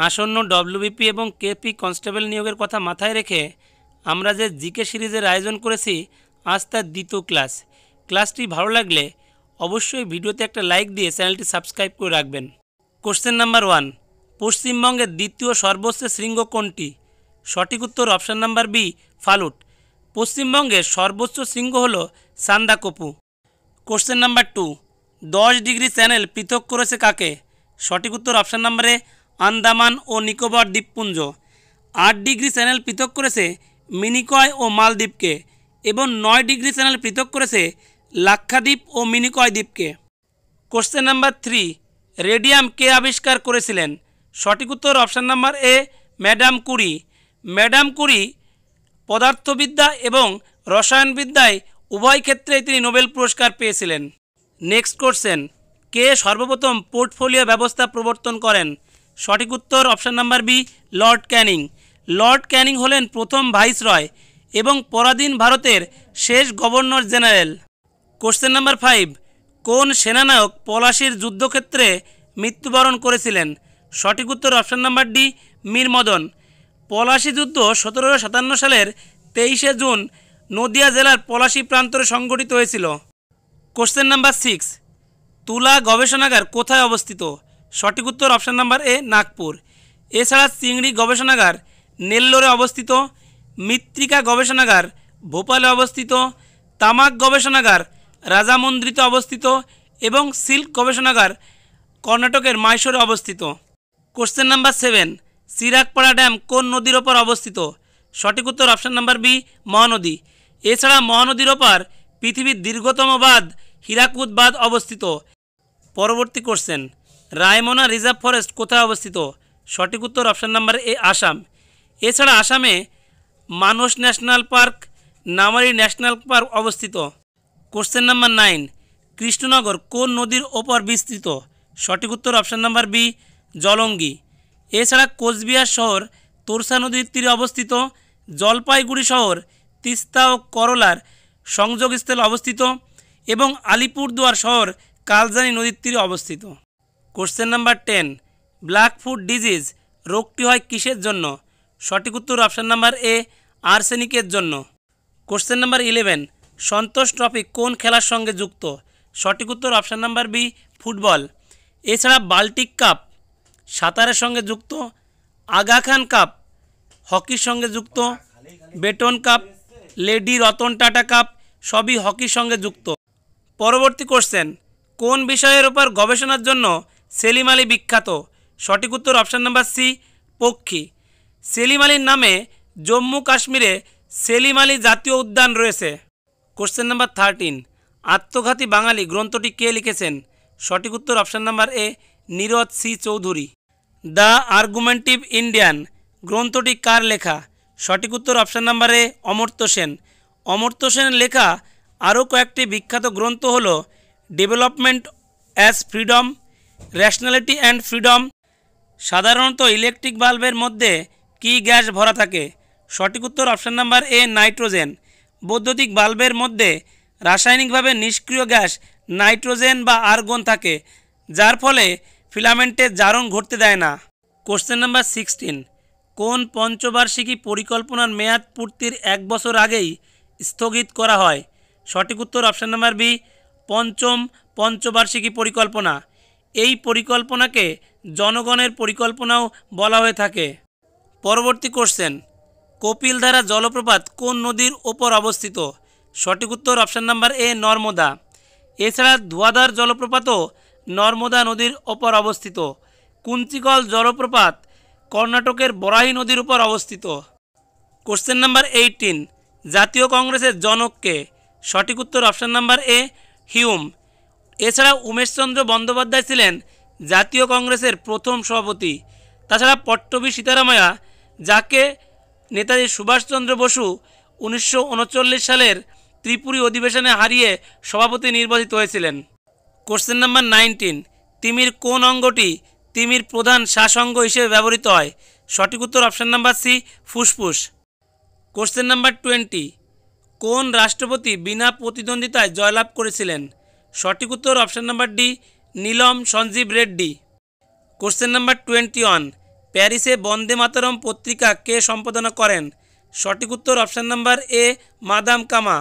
আসন্ন ডব্লিউবিপি এবং KP constable নিয়োগের কথা মাথায় রেখে আমরা যে জিকে সিরিজের আয়োজন করেছি আজ তার দ্বিতীয় ক্লাস। ক্লাসটি ভালো লাগলে অবশ্যই ভিডিওতে একটা লাইক দিয়ে চ্যানেলটি সাবস্ক্রাইব করে রাখবেন। কোশ্চেন নাম্বার 1, পশ্চিমবঙ্গের দ্বিতীয় সর্বোচ্চ শৃঙ্গ কোনটি? সঠিক উত্তর অপশান নাম্বার বি, ফালুট। পশ্চিমবঙ্গের সর্বোচ্চ শৃঙ্গ হল Sandakphu. Question number 2, 10 degree channel পৃথক করেছে কাকে? সঠিক উত্তর অপশান নাম্বার এ, আন্দামান ও নিকোবর দ্বীপপুঞ্জ। 8 ডিগ্রি চ্যানেল পৃথক করেছে মিনিকয় ও মালদ্বীপকে এবং 9 ডিগ্রি চ্যানেল পৃথক করেছে লাক্ষাদ্বীপ ও মিনিকয় দ্বীপকে। কোশ্চেন নাম্বার 3, রেডিয়াম কে আবিষ্কার করেছিলেন? সঠিক উত্তর option number A, madam Curie. Madam Curie পদার্থবিদ্যা এবং রসায়নবিদ্যায় উভয় ক্ষেত্রেই তিনি নোবেল পুরস্কার পেয়েছিলেন। নেক্সট কোশ্চেন, কে সর্বপ্রথম পোর্টফোলিও ব্যবস্থা প্রবর্তন করেন? সঠিক উত্তর option number B, Lord Canning. Lord Canning হলেন প্রথম ভাইসরয় এবং পরাধীন ভারতের শেষ গভর্নর জেনারেল। কোশ্চেন নাম্বার 5, কোন সেনানায়ক পলাশির যুদ্ধক্ষেত্রে মৃত্যুবরণ করেছিলেন? সঠিক উত্তর option number D, Mir Madan. Palashi যুদ্ধ 1757 সালের 23শে জুন নদিয়া জেলার পলাশি প্রান্তরে সংঘটিত হয়েছিল। কোশ্চেন নাম্বার 6, তুলা গবেষণাগার কোথায় অবস্থিত? সঠিক উত্তর অপশান নাম্বার এ, নাগপুর। এছাড়া চিংড়ি গবেষণাগার নেল্লোরে অবস্থিত, মৃত্তিকা গবেষণাগার ভোপালে অবস্থিত, তামাক গবেষণাগার রাজামন্দ্রিতে অবস্থিত এবং সিল্ক গবেষণাগার কর্ণাটকের মাইসোরে অবস্থিত। কোশ্চেন নাম্বার 7, চিরাগপাড়া ড্যাম কোন নদীর ওপর অবস্থিত? সঠিক উত্তর অপশান নাম্বার বি, মহানদী। এছাড়া মহানদীর ওপর পৃথিবীর দীর্ঘতম বাঁধ হীরাকুদ বাঁধ অবস্থিত। পরবর্তী কোশ্চেন, রায়মনা রিজার্ভ ফরেস্ট কোথায় অবস্থিত? সঠিক উত্তর অপশান নাম্বার এ, আসাম। এছাড়া আসামে মানস ন্যাশনাল পার্ক, নামারি ন্যাশনাল পার্ক অবস্থিত। কোশ্চেন নাম্বার 9, কৃষ্ণনগর কোন নদীর ওপর বিস্তৃত? সঠিক উত্তর অপশান নাম্বার বি, জলঙ্গি। এছাড়া কোচবিহার শহর তোরসা নদীর তীরে অবস্থিত, জলপাইগুড়ি শহর তিস্তা ও করলার সংযোগস্থলে অবস্থিত এবং আলিপুরদুয়ার শহর কালজানি নদীর তীরে অবস্থিত। Question number 10, black foot disease রোগটি হয় কিসের জন্য? সঠিক উত্তর অপশান নাম্বার এ, আর্সেনিকের জন্য। কোশ্চেন নাম্বার 11, সন্তোষ ট্রফি কোন খেলার সঙ্গে যুক্ত? সঠিক উত্তর অপশান নাম্বার বি, ফুটবল। এছাড়া বাল্টিক কাপ সাঁতারের সঙ্গে যুক্ত, আগা খান কাপ হকির সঙ্গে যুক্ত, button cup, lady Ratan Tata cup সবই হকির সঙ্গে যুক্ত। পরবর্তী কোশ্চেন, কোন বিষয়ের ওপর গবেষণার জন্য সেলিম আলী বিখ্যাত? সঠিক উত্তর অপশান নাম্বার সি, পক্ষী। সেলিম আলীর নামে জম্মু কাশ্মীরে সেলিম আলী জাতীয় উদ্যান রয়েছে। কোশ্চেন নাম্বার 13, আত্মঘাতী বাঙালি গ্রন্থটি কে লিখেছেন? সঠিক উত্তর option number A, Nirad C Chaudhuri. The argumentative Indian গ্রন্থটি কার লেখা? সঠিক উত্তর option number A, Amartya Sen. Amartya সেনের লেখা আরও কয়েকটি বিখ্যাত গ্রন্থ হল development as freedom, rationality and freedom. সাধারণত ইলেকট্রিক বাল্বের মধ্যে কী গ্যাস ভরা থাকে? সঠিক উত্তর অপশান নাম্বার এ, নাইট্রোজেন। বৈদ্যুতিক বাল্বের মধ্যে রাসায়নিকভাবে নিষ্ক্রিয় গ্যাস নাইট্রোজেন বা আর্গন থাকে, যার ফলে ফিলামেন্টের জারণ ঘটতে দেয় না। কোশ্চেন নাম্বার 16, কোন পঞ্চবার্ষিকী পরিকল্পনার মেয়াদ পূর্তির 1 বছর আগেই স্থগিত করা হয়? সঠিক উত্তর অপশান নাম্বার বি, পঞ্চম পঞ্চবার্ষিকী পরিকল্পনা। এই পরিকল্পনাকে জনগণের পরিকল্পনাও বলা হয়ে থাকে। পরবর্তী কোশ্চেন, কপিলধারা জলপ্রপাত কোন নদীর ওপর অবস্থিত? সঠিক উত্তর অপশান নাম্বার এ, নর্মদা। এছাড়া ধোঁয়াধার জলপ্রপাতও নর্মদা নদীর ওপর অবস্থিত। কুঞ্চিকল জলপ্রপাত কর্ণাটকের বরাহী নদীর উপর অবস্থিত। কোশ্চেন নাম্বার 18, জাতীয় কংগ্রেসের জনক কে? সঠিক উত্তর অপশান নাম্বার এ, হিউম। এছাড়া উমেশচন্দ্র বন্দ্যোপাধ্যায় ছিলেন জাতীয় কংগ্রেসের প্রথম সভাপতি। তাছাড়া পট্টবী সীতারামায়া, যাকে নেতাজি সুভাষচন্দ্র বসু 1939 সালের ত্রিপুরী অধিবেশনে হারিয়ে সভাপতি নির্বাচিত হয়েছিলেন। কোশ্চেন নাম্বার 19, তিমির কোন অঙ্গটি তিমির প্রধান শ্বাসঙ্গ হিসেবে ব্যবহৃত হয়? সঠিক উত্তর অপশান নাম্বার সি, ফুসফুস। কোশ্চেন নাম্বার 20, কোন রাষ্ট্রপতি বিনা প্রতিদ্বন্দ্বিতায় জয়লাভ করেছিলেন? সঠিক উত্তর option number D, Neelam Sanjiva Reddy. Question number 21, প্যারিসে বন্দে মাতরম পত্রিকা কে সম্পাদনা করেন? সঠিক উত্তর অপশান নাম্বার এ মাদাম কামা।